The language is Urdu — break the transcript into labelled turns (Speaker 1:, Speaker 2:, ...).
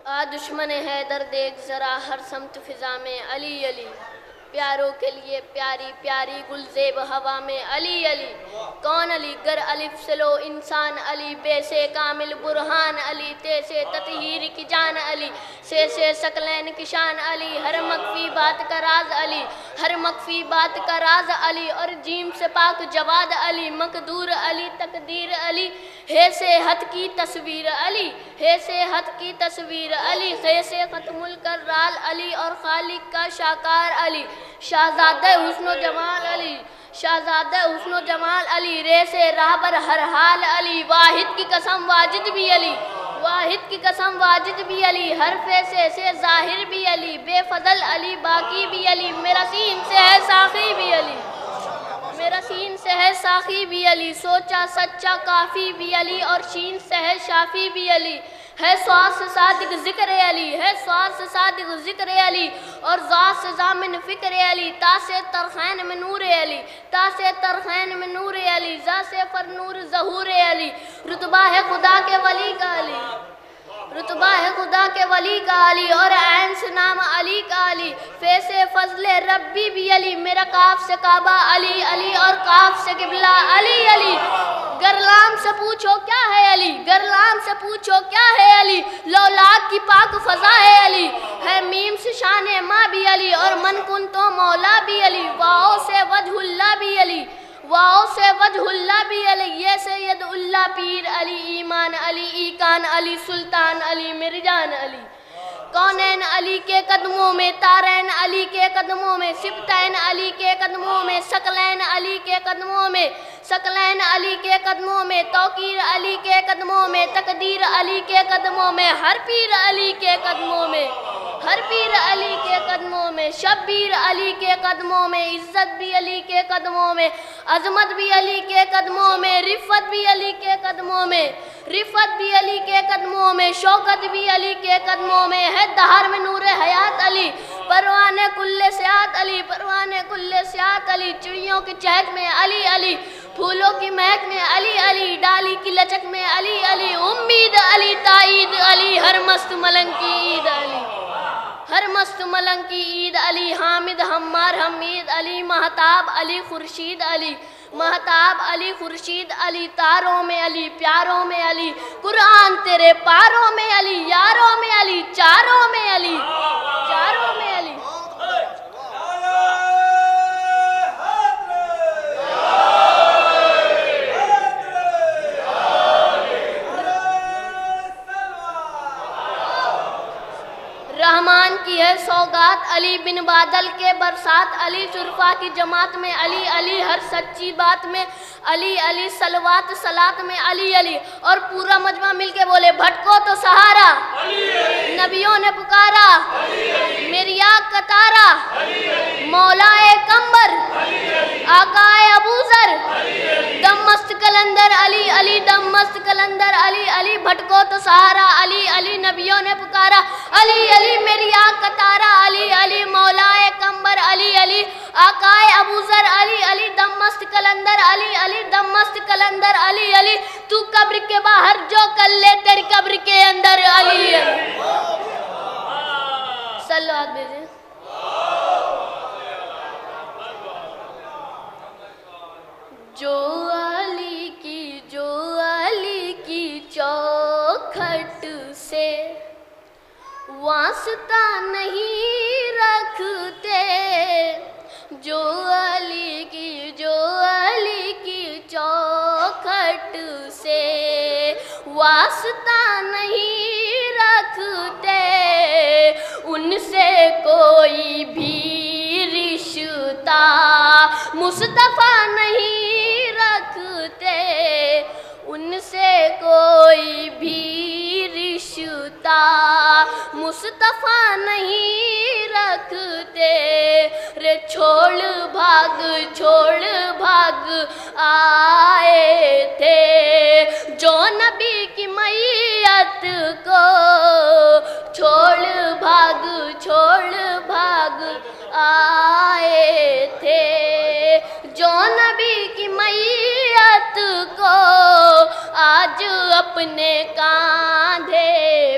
Speaker 1: دشمن حیدر دیکھ ذرا ہر سمت فضا میں علی علی، پیاروں کے لیے پیاری پیاری گلزیب ہوا میں علی علی۔ کون علی گر الف سے لو انسان علی، بے سے کامل برہان علی، تے سے تطہیر کی جان علی، سے ثقلین کی شان علی، ہر مخفی بات کا راز علی، ہر مخفی بات کا راز علی، اور جیم سے پاک جواد علی، مقدور علی تقدیر علی، ہے سے حد کی تصویر علی، ہے سے حد کی تصویر علی، ہے سے ختم القرال علی، اور خالق کا شاکار علی، شہزادہ حسن و جمال علی، شہزادہ حسن و جمال علی، رے سے رہبر ہر حال علی، واحد کی قسم واجد بھی علی، واحد کی قسم واجد بھی علی، ہر فیصے سے ظاہر بھی علی، بے فضل علی باقی بھی علی، میرا سین سے ہے ساقی بھی علی، میرا سین سے ہے ساقی بھی علی، سوچا سچا کافی بھی علی، اور شین سے ہے شافی بھی علی، ہے سواس سے صادق ذکر علی، ہے سواس سے صادق ذکر علی، اور ذات سے ضامن فکر علی، تا سے ترخین میں نور علی، تا سے ترخین میں نور علی، ذا سے پر نور ظہور علی، رتبہ ہے خدا کے ولی کا علی، رتبہ ہے خدا کے ولی کا علی، اور عین سے نام علی کا علی، فے سے فضل ربی بھی علی، میرا کاف سے کعبہ علی علی، اور کاف سے قبلہ علی علی، گر لام سے پوچھو کیا ہے علی، گر لام سے پوچھو کیا ہے علی، لولاک کی پاک فضا ہے علی، ہے میم سے شان ماں بھی علی، اور من کن تو مولا بھی علی، واؤ سے وجہ اللہ بھی علی، واؤ سے وجہ اللہ بھی علی، یہ سید اللہ پیر علی، ایمان علی، ایکان علی، سلطان علی، مرجان علی، کونین علی کے قدموں میں، تارین علی کے قدموں میں، سبتین علی کے قدموں میں، ثقلین علی کے قدموں میں، ثقلین علی کے قدموں میں، توقیر علی کے قدموں میں، تقدیر علی کے قدموں میں، ہر پیر علی کے قدموں میں، ہر پیر علی کے قدموں میں، شبیر علی کے قدموں میں، عزت بھی علی کے قدموں میں، عظمت بھی علی کے قدموں میں، رفت بھی علی کے قدموں میں، رفت بھی علی کے قدموں میں، شوکت بھی علی کے قدموں میں، ہے دہر میں نور حیات علی، پروان کل سیات علی، پروان کل سیات علی، چڑیوں کی چہک میں علی علی، پھولوں کی مہک میں علی علی، ڈالی کی لچک میں علی علی، امید علی تائید علی، ہر مست ملنگ کی عید علی، ہر مست ملنگ کی عید علی، حامد حمار حمید علی، مہتاب علی خورشید علی، مہتاب علی خورشید علی، تاروں میں علی پیاروں میں علی، قرآن تیرے پاروں میں علی، یاروں میں علی چاروں میں علی، چاروں میں علی، رحمان کی ہے سوگات علی، بن بادل کے برسات علی، شرفا کی جماعت میں علی علی، ہر سچی بات میں علی علی، صلوات صلات میں علی علی، اور پورا مجمع مل کے بولے بھٹکو تو سہارا، نبیوں نے پکارا، میری آگ کا تارا، مولا کمبر، آقا ابو ذر، دم مست کلندر علی علی، دم مست کلندر علی علی، بھٹکو تو سہارا علی علی، نبیوں نے پکارا علی علی، میری آگ کا تارا علی علی، مولا کمبر علی علی، آقا ابو ذر علی علی، دم مست کلندر علی علی، دم مست کلندر علی علی، تو قبر کے باہر جو کر لے تیری قبر کے اندر علی علی، صلوات بھیجیں۔ جو علی کی چوکھٹ سے واسطہ نہیں رکھتے، جو علی کی چوکھٹ سے واسطہ نہیں رکھتے، ان سے کوئی بھی رشتہ مصطفیٰ نہیں رکھتے، ان سے کوئی بھی رشتہ مصطفیٰ نہیں رکھتے، رے چھوڑ بھاگ آئے تھے، جو نبی کی میت کو چھوڑ بھاگ آئے تھے، جو نبی کی میت کو آج اپنے کاندھے